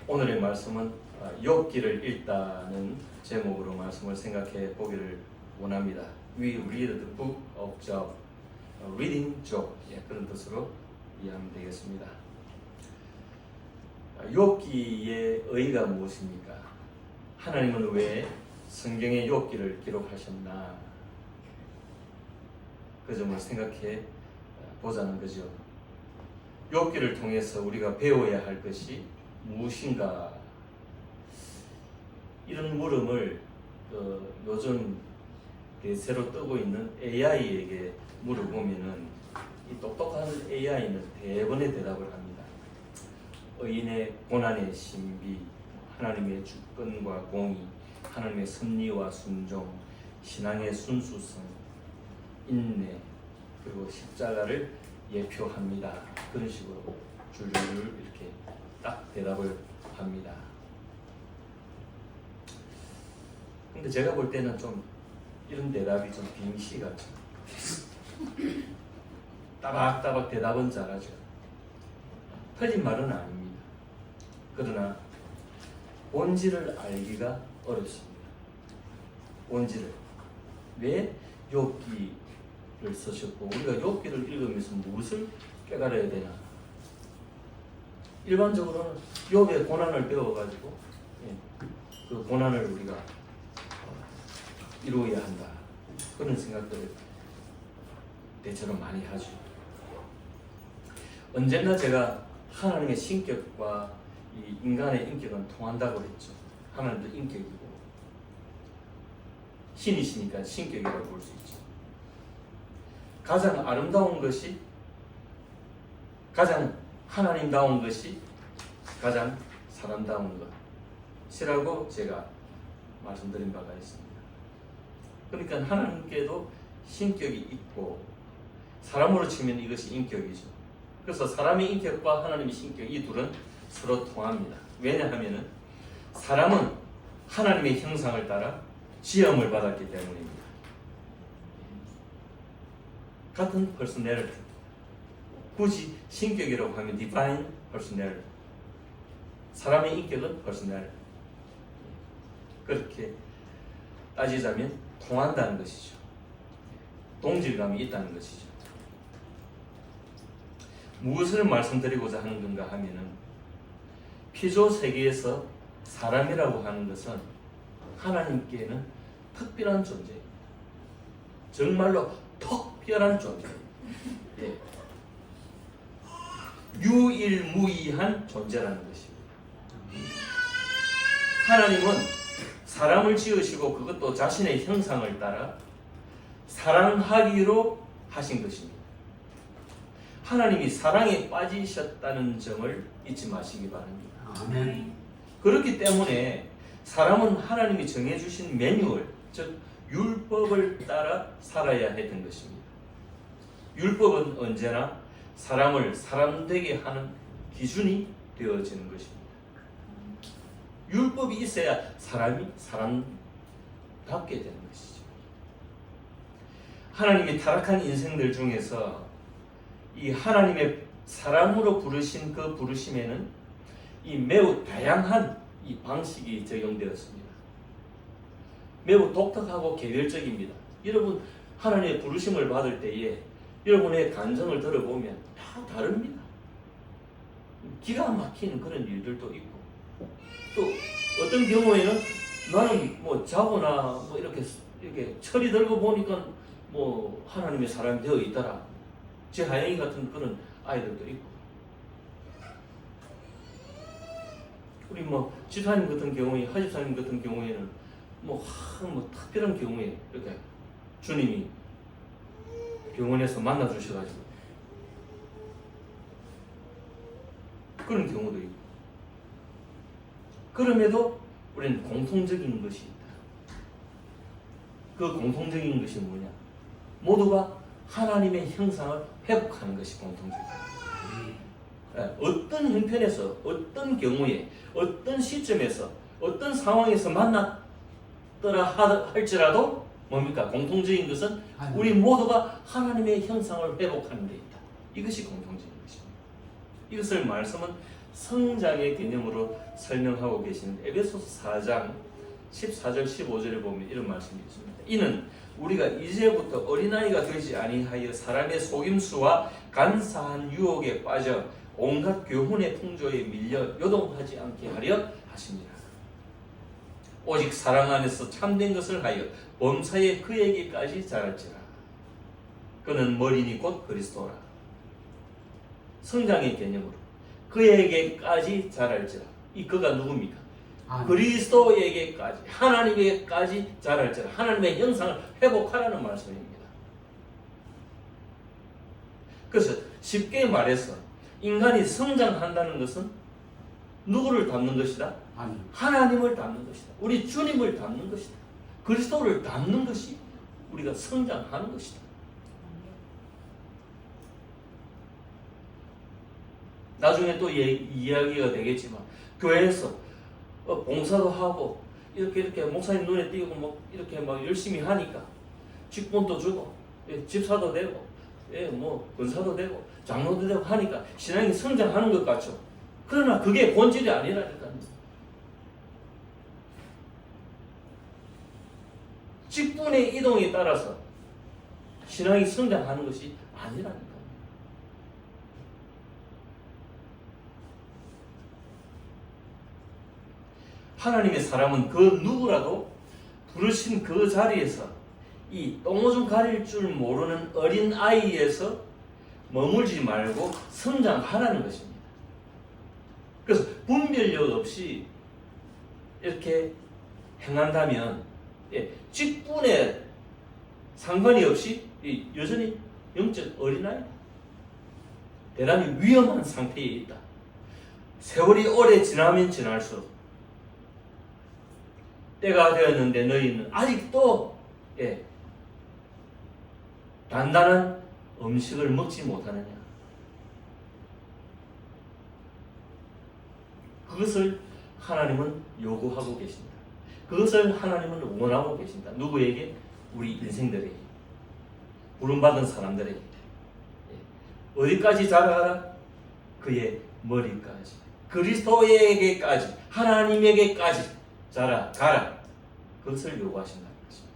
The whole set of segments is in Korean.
오늘의 말씀은 욥기를 읽다는 제목으로 말씀을 생각해 보기를 원합니다. We read the book of Job, reading Job, 그런 뜻으로 이해하면 되겠습니다. 욥기의 의의가 무엇입니까? 하나님은 왜 성경에 욥기를 기록하셨나? 그 점을 생각해 보자는 거죠. 욥기를 통해서 우리가 배워야 할 것이 무엇인가? 이런 물음을 요즘 새로 뜨고 있는 AI에게 물어보면은 이 똑똑한 AI는 대번에 대답을 합니다. 의인의 고난의 신비, 하나님의 주권과 공의, 하나님의 섭리와 순종, 신앙의 순수성, 인내, 그리고 십자가를 예표합니다. 그런 식으로 줄줄 이렇게 딱 대답을 합니다. 근데 제가 볼 때는 좀 이런 대답이 좀 빙시 같죠. 따박따박 대답은 잘하죠. 틀린 말은 아닙니다. 그러나 본질을 알기가 어렵습니다. 본질을. 왜 욥기를 쓰셨고 우리가 욥기를 읽으면서 무엇을 깨달아야 되나? 일반적으로는 욥의 고난을 배워가지고 그 고난을 우리가 이루어야 한다. 그런 생각들을 대체로 많이 하죠. 언젠가 제가 하나님의 신격과 이 인간의 인격은 통한다고 했죠. 하나님도 인격이고 신이시니까 신격이라고 볼 수 있죠. 가장 아름다운 것이, 가장 하나님다운 것이 가장 사람다운 것이라고 제가 말씀드린 바가 있습니다. 그러니까 하나님께도 신격이 있고 사람으로 치면 이것이 인격이죠. 그래서 사람의 인격과 하나님의 신격, 이 둘은 서로 통합니다. 왜냐하면 사람은 하나님의 형상을 따라 지음을 받았기 때문입니다. 같은 퍼스널리티, 굳이 신격이라고 하면 디바인 퍼스널리티, 사람의 인격은 퍼스널리티. 그렇게 따지자면 통한다는 것이죠. 동질감이 있다는 것이죠. 무엇을 말씀드리고자 하는 건가 하면은 피조 세계에서 사람이라고 하는 것은 하나님께는 특별한 존재, 정말로 특별한 존재, 유일무이한 존재라는 것입니다. 하나님은 사람을 지으시고 그것도 자신의 형상을 따라 사랑하기로 하신 것입니다. 하나님이 사랑에 빠지셨다는 점을 잊지 마시기 바랍니다. 아멘. 그렇기 때문에 사람은 하나님이 정해주신 매뉴얼, 즉 율법을 따라 살아야 했던 것입니다. 율법은 언제나 사람을 사람되게 하는 기준이 되어지는 것입니다. 율법이 있어야 사람이 사람답게 되는 것이죠. 하나님이 타락한 인생들 중에서 이 하나님의 사람으로 부르신 그 부르심에는 이 매우 다양한 이 방식이 적용되었습니다. 매우 독특하고 개별적입니다. 여러분 하나님의 부르심을 받을 때에 여러분의 감정을 들어보면 다 다릅니다. 기가 막히는 그런 일들도 있고 또 어떤 경우에는 나는 뭐 자거나 뭐 이렇게 철이 들고 보니까 뭐 하나님의 사람이 되어 있더라. 제 하영이 같은 그런 아이들도 있고 우리 뭐 집사님 같은 경우에 하집사님 같은 경우에는 뭐 특별한 경우에 이렇게 주님이 병원에서 만나 주셔가지고 그런 경우도 있고 그럼에도 우리는 공통적인 것이 있다. 그 공통적인 것이 뭐냐? 모두가 하나님의 형상을 회복하는 것이 공통적이다. 어떤 형편에서, 어떤 경우에, 어떤 시점에서, 어떤 상황에서 만났더라 할지라도 뭡니까? 공통적인 것은 우리 모두가 하나님의 형상을 회복하는 데 있다. 이것이 공통적인 것입니다. 이것을 말씀은 성장의 개념으로 설명하고 계시는데 에베소서 4장 14절 15절에 보면 이런 말씀이 있습니다. 이는 우리가 이제부터 어린아이가 되지 아니하여 사람의 속임수와 간사한 유혹에 빠져 온갖 교훈의 풍조에 밀려 요동하지 않게 하려 하십니다. 오직 사랑 안에서 참된 것을 하여 범사에 그에게까지 자랄지라. 그는 머리니 곧 그리스도라. 성장의 개념으로 그에게까지 자랄지라. 이 그가 누굽니까? 그리스도에게까지, 하나님에게까지 자랄지라. 하나님의 형상을 회복하라는 말씀입니다. 그래서 쉽게 말해서 인간이 성장한다는 것은 누구를 닮는 것이다? 하나님을 닮는 것이다. 우리 주님을 닮는 것이다. 그리스도를 닮는 것이 우리가 성장하는 것이다. 나중에 또 이야기가 되겠지만 교회에서 봉사도 하고 이렇게 목사님 눈에 띄고 뭐 이렇게 막 열심히 하니까 직분도 주고 집사도 되고 뭐 권사도 되고 장로도 되고 하니까 신앙이 성장하는 것 같죠. 그러나 그게 본질이 아니라니까요. 직분의 이동에 따라서 신앙이 성장하는 것이 아니라니까요. 하나님의 사람은 그 누구라도 부르신 그 자리에서 이 똥오줌 가릴 줄 모르는 어린 아이에서 머물지 말고 성장하라는 것입니다. 그래서 분별력 없이 이렇게 행한다면 직분에 상관이 없이 여전히 영적 어린아이, 대단히 위험한 상태에 있다. 세월이 오래 지나면 지날수록 때가 되었는데 너희는 아직도 단단한 음식을 먹지 못하느냐. 그것을 하나님은 요구하고 계십니다. 그것을 하나님은 원하고 계십니다. 누구에게? 우리 인생들에게, 부름받은 사람들에게. 어디까지 자라가라? 그의 머리까지, 그리스도에게까지, 하나님에게까지 가라. 그것을 요구하신다는 것입니다.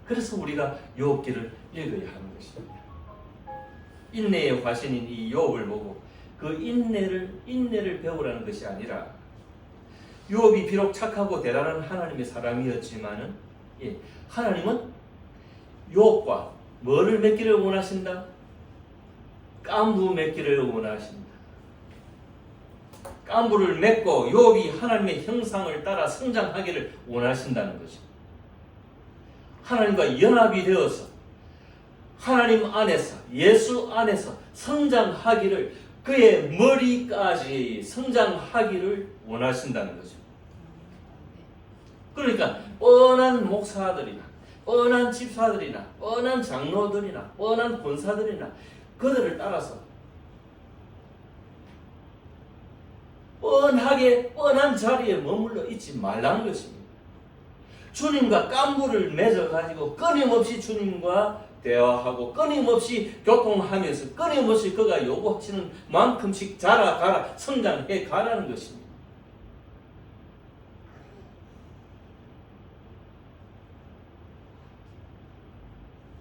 그래서 우리가 욥기를 읽어야 하는 것입니다. 인내의 화신인 이 욥을 보고 그 인내를 배우라는 것이 아니라, 욥이 비록 착하고 대단한 하나님의 사람이었지만은 하나님은 욥과 뭐를 맺기를 원하신다? 깐부 맺기를 원하신다. 깐부를 맺고 욥이 하나님의 형상을 따라 성장하기를 원하신다는 것입니다. 하나님과 연합이 되어서 하나님 안에서, 예수 안에서 성장하기를, 그의 머리까지 성장하기를 원하신다는 거죠. 그러니까 뻔한 목사들이나 뻔한 집사들이나 뻔한 장로들이나 뻔한 권사들이나 그들을 따라서 뻔한 자리에 머물러 있지 말라는 것입니다. 주님과 깐부를 맺어가지고 끊임없이 주님과 대화하고 끊임없이 교통하면서 끊임없이 그가 요구하시는 만큼씩 자라가라, 성장해 가라는 것입니다.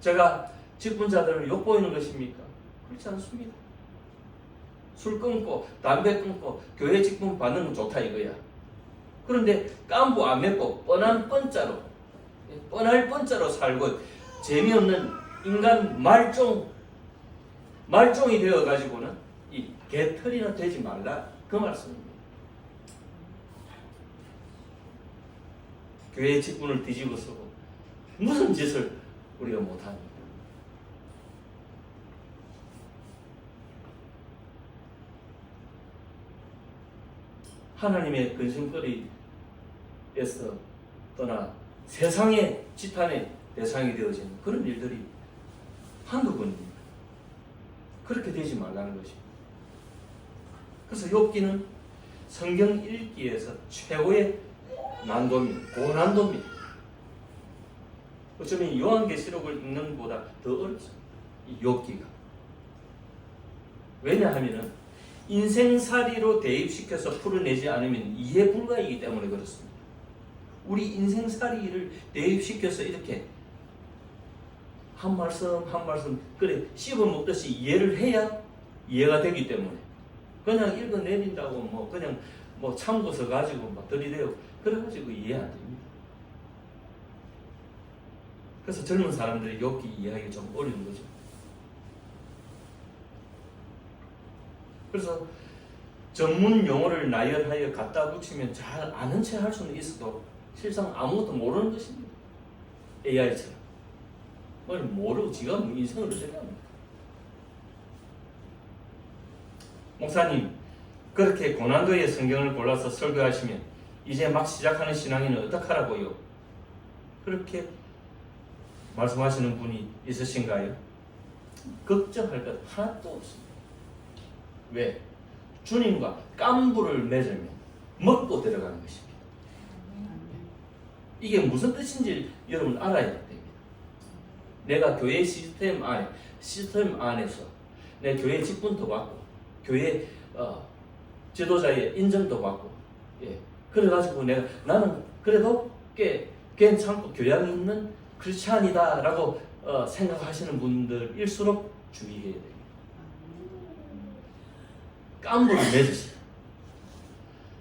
제가 직분자들을 욕보이는 것입니까? 그렇지 않습니다. 술 끊고 담배 끊고 교회 직분 받는 건 좋다 이거야. 그런데 깐부 안 맺고 뻔할 뻔자로 살고 재미없는 인간 말종이 되어 가지고는 이 개털이나 되지 말라, 그 말씀입니다. 교회 직분을 뒤집어 쓰고 무슨 짓을 우리가 못합니다. 하나님의 근심거리에서 떠나 세상의 지탄의 대상이 되어지는 그런 일들이 한두 번입니다. 그렇게 되지 말라는 것입니다. 그래서 욥기는 성경 읽기에서 최고의 난도입니다. 고난도입니다. 어쩌면 요한계시록을 읽는 것보다 더 어렵습니다. 이 욥기가. 왜냐하면 인생살이로 대입시켜서 풀어내지 않으면 이해 불가이기 때문에 그렇습니다. 우리 인생살이를 대입시켜서 이렇게 한 말씀 한 말씀 그래 씹어 먹듯이 이해를 해야 이해가 되기 때문에 그냥 읽어내린다고 뭐 그냥 뭐 참고서 가지고 막 들이대고 그래가지고 이해 안 됩니다. 그래서 젊은 사람들이 욥기 이해하기 좀 어려운 거죠. 그래서 전문 용어를 나열하여 갖다 붙이면 잘 아는 체 할 수는 있어도 실상 아무것도 모르는 것입니다. AI처럼. 그걸 모르고 지가 뭐 인생을 어떻게 합니까? 목사님, 그렇게 고난도의 성경을 골라서 설교하시면 이제 막 시작하는 신앙인은 어떡하라고요? 그렇게 말씀하시는 분이 있으신가요? 걱정할 것 하나도 없습니다. 왜? 주님과 깐부를 맺으면 먹고 들어가는 것입니다. 이게 무슨 뜻인지 여러분 알아야 됩니다. 내가 교회 시스템 안에서 내 교회 직분도 받고 교회 지도자의 인정도 받고 그래가지고 나는 그래도 꽤 괜찮고 교양 있는 크리스찬이다라고 생각하시는 분들일수록 주의해야 됩니다. 깐부를 맺으세요.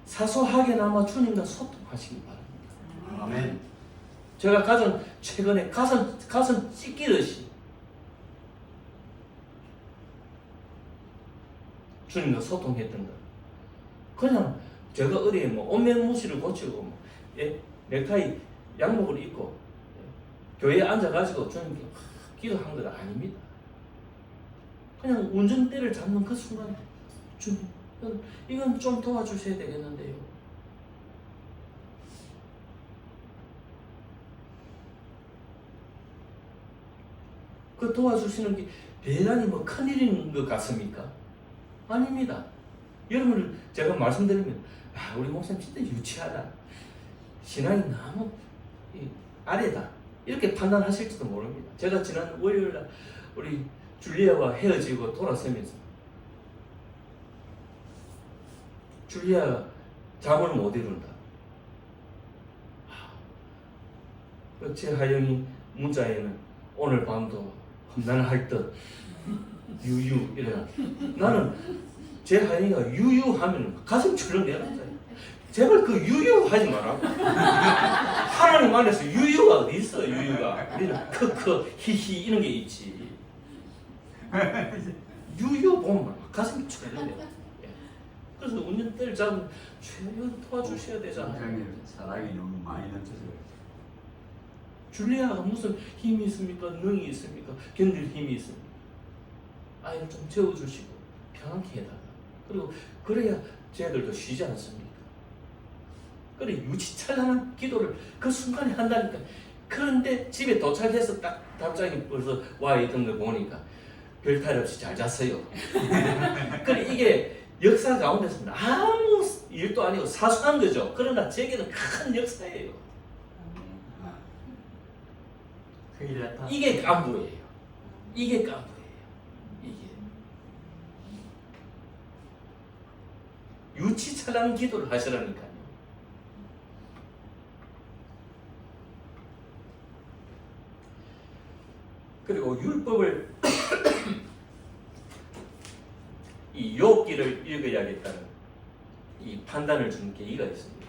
사소하게나마 주님과 소통하시기 바랍니다. 아멘. 제가 가장 최근에 가슴 찢기듯이 주님과 소통했던 거. 그냥 제가 어디에 뭐 옷매무시를 고치고 뭐, 넥타이 양복을 입고 교회에 앉아가지고 주님께 기도한 건 아닙니다. 그냥 운전대를 잡는 그 순간 주님 이건 좀 도와주셔야 되겠는데요. 그 도와주시는 게 대단히 뭐 큰일인 것 같습니까? 아닙니다. 여러분 제가 말씀드리면 우리 목사님 진짜 유치하다. 신앙이 너무 아래다. 이렇게 판단하실지도 모릅니다. 제가 지난 월요일날 우리 줄리아와 헤어지고 돌아서면서 줄리아가 잠을 못 이룬다. 제 하영이 문자에는 오늘 밤도 험난할 듯 유유 이래나. 나는 제 하영이가 유유하면 가슴 철렁 내려앉아요. 제발 그 유유하지 마라. 하나님 안에서 유유가 어디 있어? 유유가 우리는 크크 히히 이런 게 있지. 유유 보면 가슴이 철렁 내려. 그래서 운전대를 잡으면 최면 도와주셔야 되잖아요. 사랑이 너무 많이 넘쳐서요. 줄리아가 무슨 힘이 있습니까? 능이 있습니까? 견딜 힘이 있습니까? 아이를 좀 재워주시고 편안케 해달라. 그리고 그래야 쟤들도 쉬지 않습니까? 그래 유치찬란한 기도를 그 순간에 한다니까. 그런데 집에 도착해서 딱 답장이 벌써 와 있던 걸 보니까 별탈 없이 잘 잤어요. 그래 이게 역사 가운데서는 아무 일도 아니고 사소한 거죠. 그러나 제게는 큰 역사예요. 이게 깐부예요. 이게 깐부예요. 이게 유치찬란한 기도를 하시라니까요. 그리고 율법을 이 욥기를 읽어야겠다는 이 판단을 준 계기가 있습니다.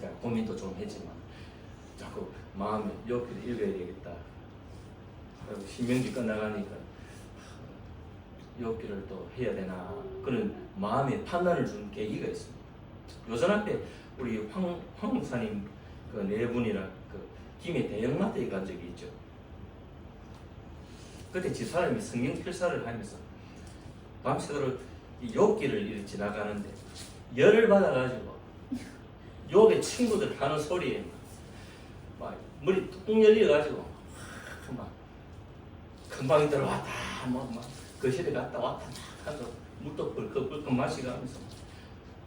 제가 고민도 좀 했지만 자꾸 마음에 욥기를 읽어야 되겠다. 그리고 신명기 끝나가니까 욥기를 또 해야 되나 그런 마음에 판단을 준 계기가 있습니다. 요전 앞에 우리 황 목사님 그 네 분이랑 그 김해 대형마트에 간 적이 있죠. 그때 집사람이 성경 필사를 하면서 밤새도록 이 욥기를 이렇게 지나가는데 열을 받아가지고 욥의 친구들 하는 소리에 막 머리 뚝뚝 열려가지고 막 금방이 들어왔다 막 거실에 갔다 왔다 하면서 물도 벌컥벌컥 마시가면서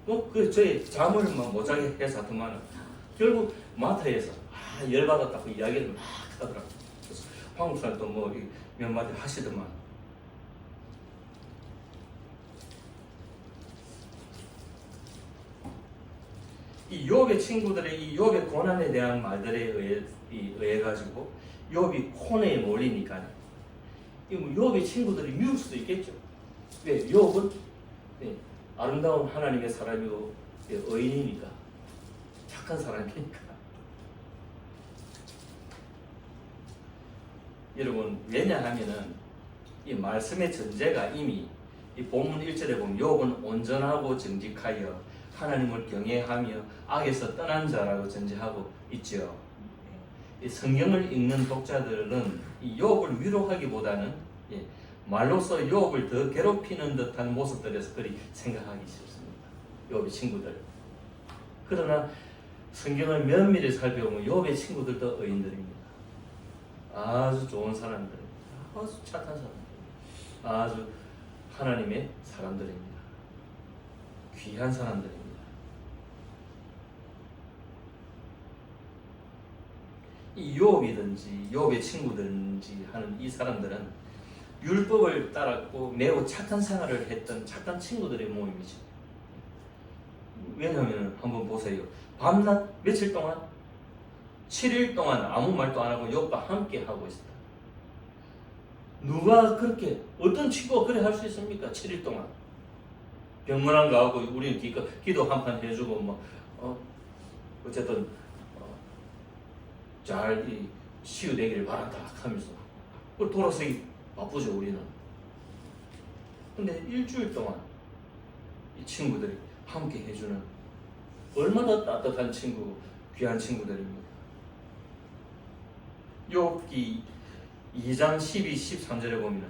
뭐 그 저희 잠을 막 못 자게 해서 하더만 결국 마트에서 열받았다고 이야기를 막 하더라고요. 그래서 황 목사님도 뭐 몇 마디 하시더만 이 욥의 친구들의 이 욥의 고난에 대한 말들에 의해 가지고 욥이 코너에 몰리니까 이 욥의 친구들이 미울 수도 있겠죠. 왜? 욥은 아름다운 하나님의 사람이고 의인이니까, 착한 사람이니까. 여러분, 왜냐하면은 이 말씀의 전제가 이미 이 본문 1절에 보면 욥은 온전하고 정직하여 하나님을 경외하며 악에서 떠난 자라고 전제하고 있죠. 이 성경을 읽는 독자들은 이 욥을 위로하기보다는 말로써 욥을 더 괴롭히는 듯한 모습들에서 그리 생각하기 쉽습니다. 욥의 친구들. 그러나 성경을 면밀히 살펴보면 욥의 친구들도 의인들입니다. 아주 좋은 사람들, 아주 착한 사람들, 아주 하나님의 사람들입니다. 귀한 사람들입니다. 이 욥이든지 욥의 친구든지 하는 이 사람들은 율법을 따랐고 매우 착한 생활을 했던 착한 친구들의 모임이죠. 왜냐하면 한번 보세요. 밤낮 며칠 동안 7일 동안 아무 말도 안 하고 욥과 함께 하고 있었다. 누가 그렇게, 어떤 친구가 그래 할 수 있습니까? 7일 동안 병문안 가고 우리는 기도 한 판 해주고 어쨌든 잘 치유되기를 바란다 하면서 돌아서기 바쁘죠 우리는. 근데 일주일 동안 이 친구들이 함께 해주는 얼마나 따뜻한 친구, 귀한 친구들입니다. 욥기 2장 12, 13절에 보면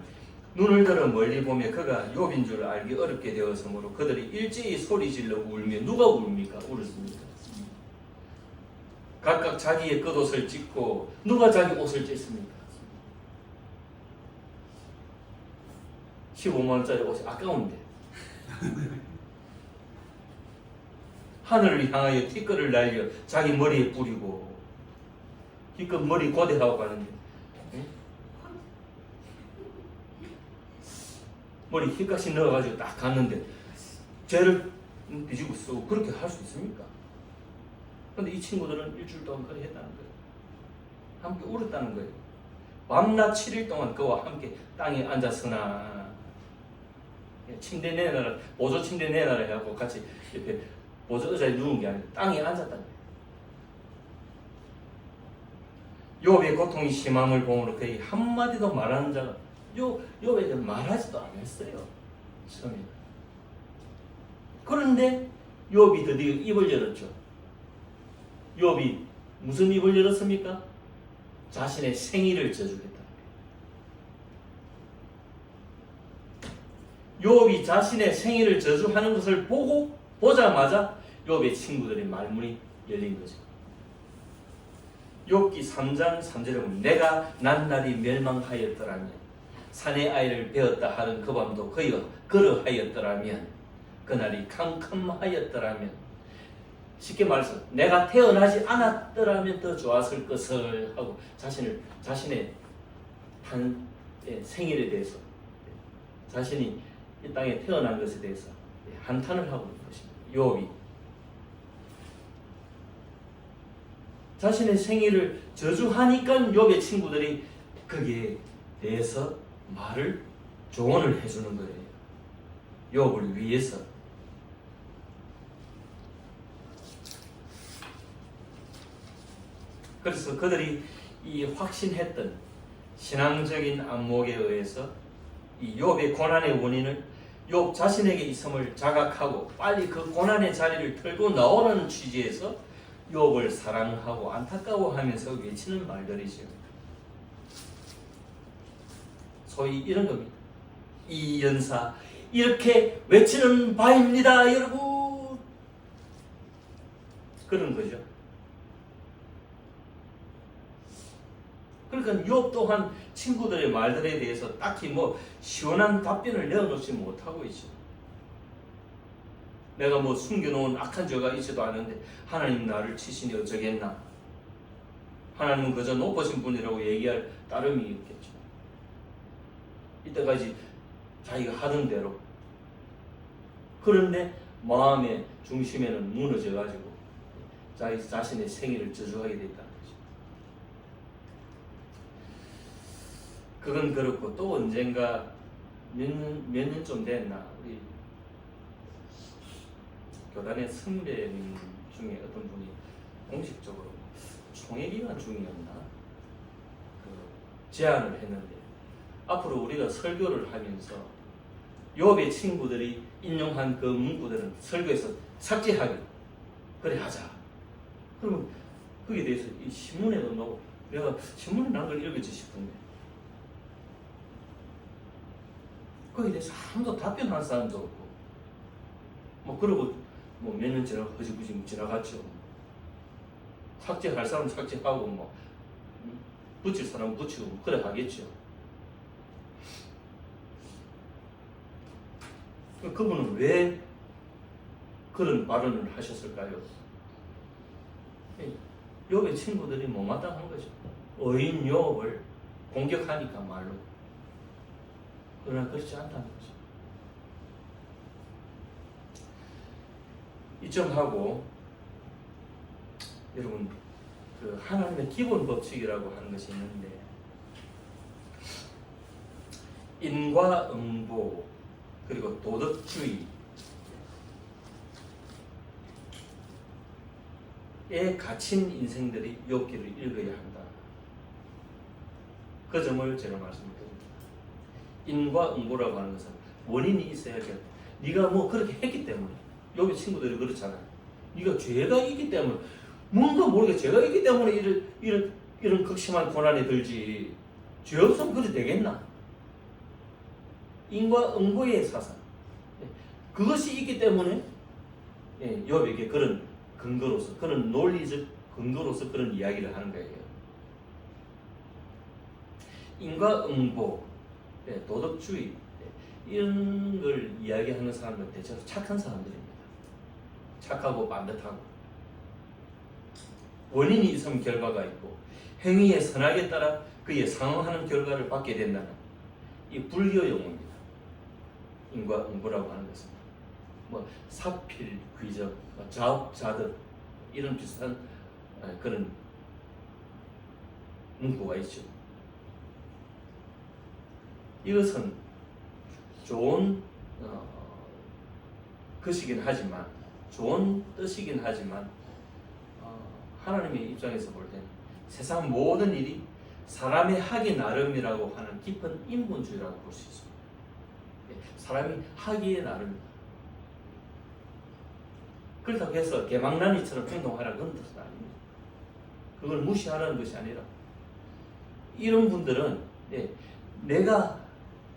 눈을 들어 멀리 보며 그가 욥인 줄 알기 어렵게 되었으므로 그들이 일제히 소리질러 울며, 누가 울습니까? 울었습니까? 각각 자기의 겉옷을 찢고, 누가 자기 옷을 찢습니까? 15만원짜리 옷이 아까운데 하늘을 향하여 티끌을 날려 자기 머리에 뿌리고, 기껏 머리 고데하고 가는데 머리 휘깍씩 넣어가지고 딱 갔는데 죄를 뒤지고 쓰고 그렇게 할 수 있습니까? 근데 이 친구들은 일주일 동안 그렇게 했다는 거예요. 함께 울었다는 거예요. 밤낮 7일 동안 그와 함께 땅에 앉았으나, 침대 내놔라, 보조 침대 내놔라 해갖고 같이 옆에 보조 의자에 누운 게 아니라 땅에 앉았다는 거예요. 욥의 고통이 심함을 보므로 그에게 한마디도 말하는 자가, 욥에 대해 말하지도 않았어요. 처음에. 그런데 욥이 드디어 입을 열었죠. 욥이 무슨 입을 열었습니까? 자신의 생일을 저주했다. 욥이 자신의 생일을 저주하는 것을 보자마자 욥의 친구들의 말문이 열린 거죠. 욥기 3장 3절에 보면 내가 낱날이 멸망하였더라면, 사내 아이를 베었다 하는 그 밤도 그러하였더라면, 그날이 캄캄하였더라면, 쉽게 말해서 내가 태어나지 않았더라면 더 좋았을 것을 하고 자신의 생일에 대해서, 자신이 이 땅에 태어난 것에 대해서 한탄을 하고 있는 것입니다. 욥이 자신의 생일을 저주하니까 욥의 친구들이 거기에 대해서 조언을 해주는 거예요. 욥을 위해서. 그래서 그들이 이 확신했던 신앙적인 안목에 의해서 이 욥의 고난의 원인을 욥 자신에게 있음을 자각하고 빨리 그 고난의 자리를 털고 나오라는 취지에서 욥을 사랑하고 안타까워하면서 외치는 말들이죠. 소위 이런 겁니다. 이 연사 이렇게 외치는 바입니다, 여러분. 그런 거죠. 그러니까 욥 또한 친구들의 말들에 대해서 딱히 시원한 답변을 내어놓지 못하고 있죠. 내가 숨겨놓은 악한 죄가 있지도 않은데 하나님 나를 치시니 어쩌겠나. 하나님은 그저 높으신 분이라고 얘기할 따름이 있겠죠. 이때까지 자기가 하던 대로. 그런데 마음의 중심에는 무너져가지고 자기 자신의 생일을 저주하게 됐다는 거죠. 그건 그렇고 또 언젠가 몇 년쯤 됐나 우리 교단의 선배님 중에 어떤 분이 공식적으로 총회기간 중이었나 그 제안을 했는데 앞으로 우리가 설교를 하면서 욥의 친구들이 인용한 그 문구들은 설교에서 삭제하기 그래 하자. 그러면 거기에 대해서 이 신문에도 넣고 내가 신문에 난 걸 읽었지 싶은데 거기에 대해서 아무도 답변하는 사람도 없고 뭐 그러고 뭐 몇 년 지나고 허지부지 지나갔죠. 삭제할 사람 삭제하고 뭐 붙일 사람 붙이고 뭐 그래 하겠죠. 그분은 왜 그런 발언을 하셨을까요? 욥의 친구들이 못마땅한 거죠. 의인 욥을 공격하니까 말로. 그러나 그렇지 않다는 거죠. 이점하고 여러분 그 하나님의 기본 법칙이라고 하는 것이 있는데 인과응보 그리고 도덕주의에 갇힌 인생들이 욥기를 읽어야 한다. 그 점을 제가 말씀드립니다. 인과응보라고 하는 것은 원인이 있어야겠다. 네가 뭐 그렇게 했기 때문에 욥의 친구들이 그렇잖아요. 네가 죄가 있기 때문에 뭔가 모르게 죄가 있기 때문에 이런 극심한 고난에 들지. 죄 없으면 그래 되겠나? 인과응보의 사상 그것이 있기 때문에 욥에게 그런 근거로서 그런 논리적 근거로서 그런 이야기를 하는 거예요. 인과응보, 도덕주의 이런 걸 이야기하는 사람들은 대체로 착한 사람들입니다. 착하고 반듯하고 원인이 있으면 결과가 있고 행위의 선악에 따라 그에 상응하는 결과를 받게 된다는 이 불교 용어입니다. 인과응보라고 하는 것은 뭐 사필, 귀적, 자업자득 이런 비슷한 그런 문구가 있죠. 이것은 좋은 것이긴 하지만 좋은 뜻이긴 하지만 하나님의 입장에서 볼 때는 세상 모든 일이 사람의 하기 나름이라고 하는 깊은 인본주의라고 볼 수 있습니다. 사람이 하기에 나름이다. 그렇다고 해서 개망나니처럼 행동하라 그런 뜻은 아닙니다. 그걸 무시하라는 것이 아니라 이런 분들은 내가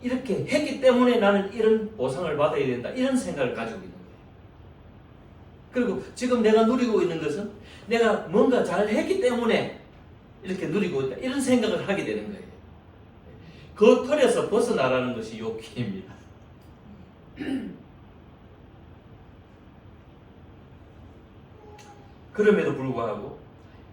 이렇게 했기 때문에 나는 이런 보상을 받아야 된다 이런 생각을 가지고 있는 거예요. 그리고 지금 내가 누리고 있는 것은 내가 뭔가 잘 했기 때문에 이렇게 누리고 있다 이런 생각을 하게 되는 거예요. 그 틀에서 벗어나라는 것이 욥기입니다. 그럼에도 불구하고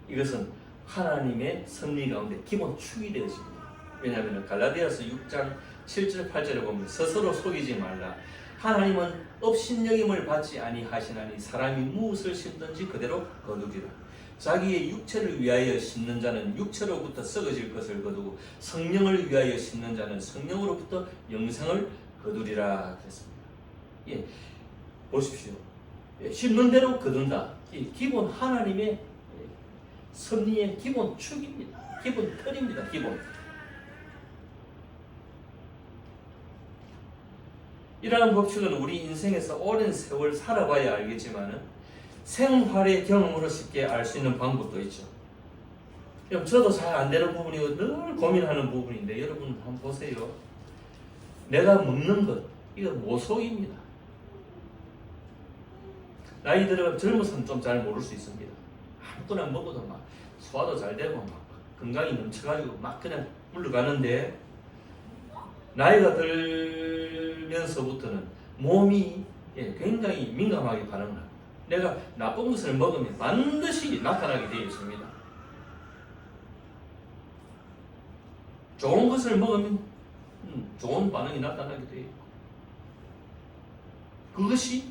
이것은 하나님의 섭리 가운데 기본 축이 되어집니다. 왜냐하면 갈라디아서 6장 7절 8절에 보면 스스로 속이지 말라. 하나님은 업신여김을 받지 아니하시나니 사람이 무엇을 심든지 그대로 거두리라. 자기의 육체를 위하여 심는 자는 육체로부터 썩어질 것을 거두고 성령을 위하여 심는 자는 성령으로부터 영생을 거두리라 그랬습니다. 보십시오. 심는 대로 거둔다. 이 기본 하나님의 섭리의 기본 축입니다. 기본 틀입니다. 기본. 이러한 법칙은 우리 인생에서 오랜 세월 살아봐야 알겠지만은 생활의 경험으로 쉽게 알 수 있는 방법도 있죠. 저도 잘 안 되는 부분이고 늘 고민하는 부분인데 여러분 한번 보세요. 내가 먹는 것 이거 모속입니다. 나이 들어가면 젊어서는 좀 잘 모를 수 있습니다. 아무거나 먹어도 막 소화도 잘 되고 막 건강이 넘쳐가지고 막 그냥 물러가는데 나이가 들면서부터는 몸이 굉장히 민감하게 반응합니다. 내가 나쁜 것을 먹으면 반드시 나타나게 되어 있습니다. 좋은 것을 먹으면 좋은 반응이 나타나게 되어 있고 그것이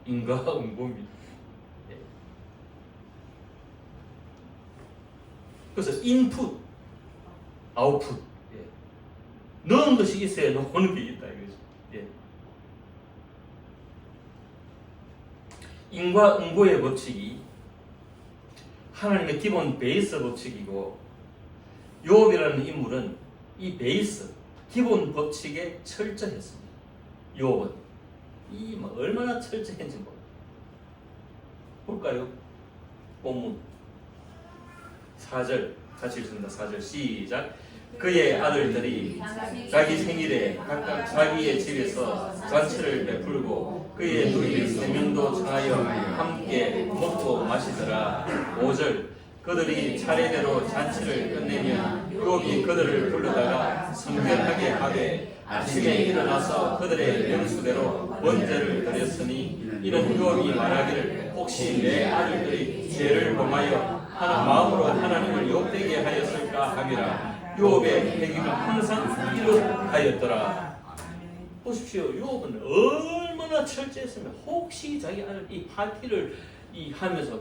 인과응보입니다. 그래서 인풋, 아웃풋. 예. 넣은 것이 있어야 나오는 게 있다 이거죠. 예. 인과응보의 법칙이 하나님의 기본 베이스 법칙이고, 요업이라는 인물은 이 베이스, 기본 법칙에 철저했습니다. 요업은 이 얼마나 철저했는지 볼까요? 본문 4절 같이 읽습니다. 4절 시작. 그의 아들들이 자기 생일에 각각 자기의 집에서 잔치를 베풀고 그의 누이 3명도 청하여 함께 먹고 마시더라. 5절 그들이 차례대로 잔치를 끝내면 욥이 그들을 부르다가 성별하게 하되 아침에 일어나서 그들의 명수대로 번제를 드렸으니 이는 욥이 말하기를 혹시 내 아들들이 죄를 범하여 마음으로 하나님을 욕되게 하였을까 함이라. 욥의 회개가 항상 이렇하였더라. 보십시오. 욥은 얼마나 철저했으면 혹시 자기 아들 이 파티를 하면서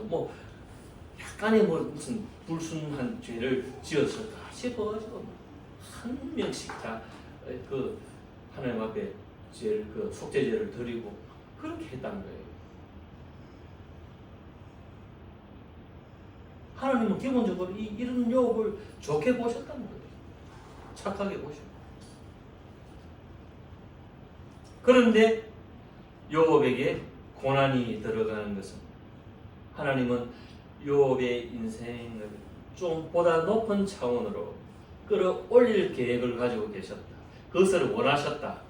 약간의 무슨 불순한 죄를 지었을까 싶어가지고 한 명씩 다 그 하나님 앞에 죄를 속죄제를 드리고 그렇게 했다는 거예요. 하나님은 기본적으로 이런 욥을 좋게 보셨다는 거예요. 착하게 보셨고. 그런데 욥에게 고난이 들어가는 것은 하나님은 욥의 인생을 좀 보다 높은 차원으로 끌어올릴 계획을 가지고 계셨다. 그것을 원하셨다.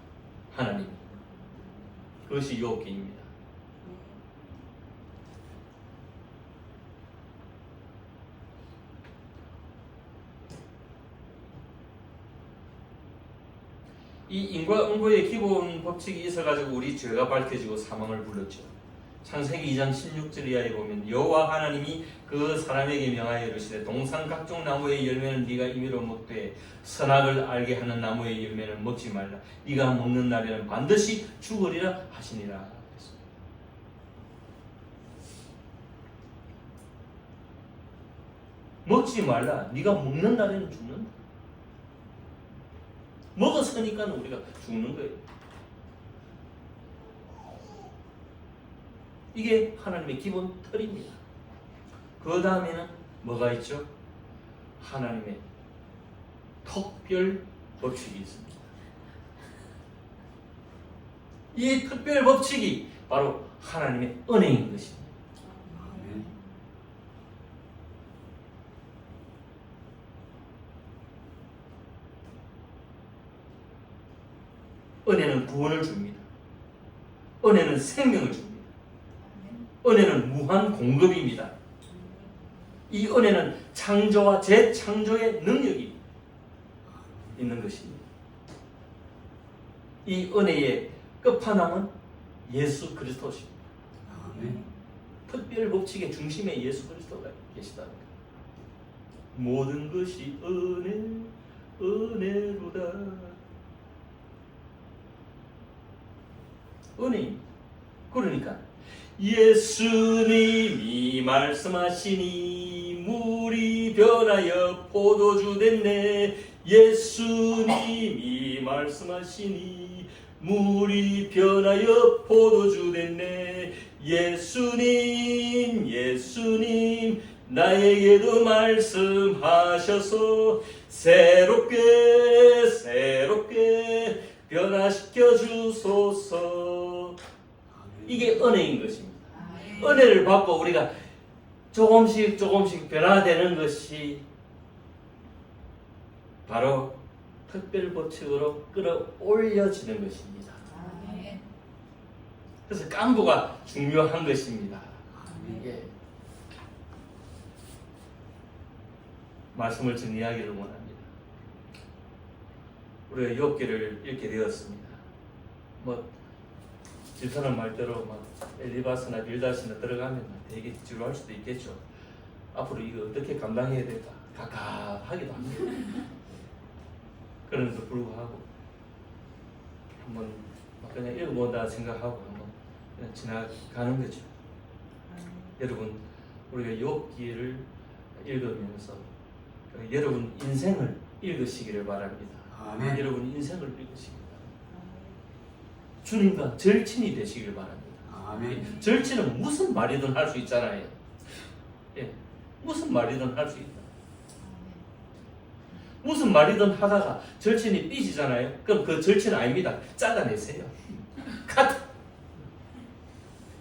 하나님. 그것이 욥기입니다. 이 인과응보의 기본 법칙이 있어가지고 우리 죄가 밝혀지고 사망을 불렀죠. 창세기 2장 16절 이하에 보면 여호와 하나님이 그 사람에게 명하여 이르시되 동산 각종 나무의 열매는 네가 임의로 먹되 선악을 알게 하는 나무의 열매는 먹지 말라. 네가 먹는 날에는 반드시 죽으리라 하시니라. 먹지 말라. 네가 먹는 날에는 죽는다. 먹었으니까 우리가 죽는 거예요. 이게 하나님의 기본 틀입니다. 그 다음에는 뭐가 있죠? 하나님의 특별 법칙이 있습니다. 이 특별 법칙이 바로 하나님의 은혜인 것입니다. 은혜는 구원을 줍니다. 은혜는 생명을 줍니다. 은혜는 무한 공급입니다. 이 은혜는 창조와 재창조의 능력이 있는 것입니다. 이 은혜의 끝판왕은 예수 그리스도십니다. 특별 법칙의 중심에 예수 그리스도가 계시다는 거예요. 모든 것이 은혜로다. 은혜입니다. 그러니까 예수님이 말씀하시니 물이 변하여 포도주 됐네. 예수님이 말씀하시니 물이 변하여 포도주 됐네. 예수님 나에게도 말씀하셔서 새롭게 변화시켜 주소서. 이게 은혜인 것입니다. 은혜를 받고 우리가 조금씩 변화되는 것이 바로 특별 법칙으로 끌어올려지는 것입니다. 그래서 깐부가 중요한 것입니다. 이게 말씀을 정리하기를 원합니다. 우리가 욥기를 읽게 되었습니다. 집사람 말대로 엘리바스나 빌닷이나 들어가면 되게 지루할 수도 있겠죠. 앞으로 이거 어떻게 감당해야 될까 갑갑하기도 합니다. 그런데도 불구하고 한번 그냥 읽어본다 생각하고 한번 그냥 지나가는 거죠. 여러분, 우리가 욥기를 읽으면서 여러분 인생을 읽으시기를 바랍니다. 아멘. 여러분 인생을 읽으시기를 바랍니다. 주님과 절친이 되시길 바랍니다. 아멘. 절친은 무슨 말이든 할 수 있잖아요. 예, 무슨 말이든 할 수 있다. 무슨 말이든 하다가 절친이 삐지잖아요. 그럼 그 절친은 아닙니다. 잘라내세요. 카트.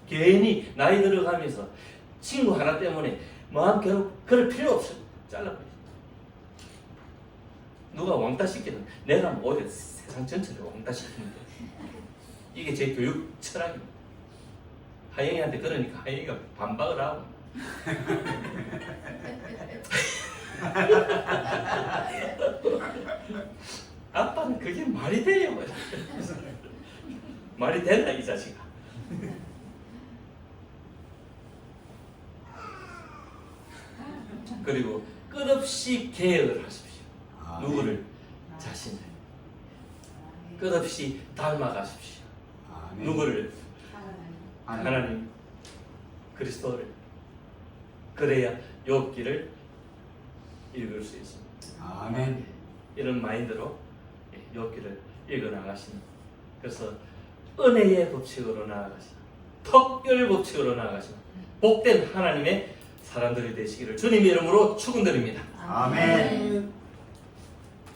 괜히 나이 들어가면서 친구 하나 때문에 마음 그럴 필요 없어요. 잘라버리세요. 누가 왕따 시키든 내가 오히려 세상 전체를 왕따 시키는 거예요. 이게 제 교육 철학입니다. 하영이한테 그러니까 하영이가 반박을 하고 아빠는 그게 말이 돼요. 말이 된다 이 자식아. 그리고 끝없이 계획을 하십시오. 아멘. 누구를? 자신을. 끝없이 닮아가십시오. 아멘. 누구를? 하나님, 그리스도를. 그래야 욥기를 읽을 수 있습니다. 아멘. 이런 마인드로 욥기를 읽어 나가시는. 그래서 은혜의 법칙으로 나아가시는, 특별 법칙으로 나아가시는 복된 하나님의 사람들이 되시기를 주님의 이름으로 축원드립니다. 아멘.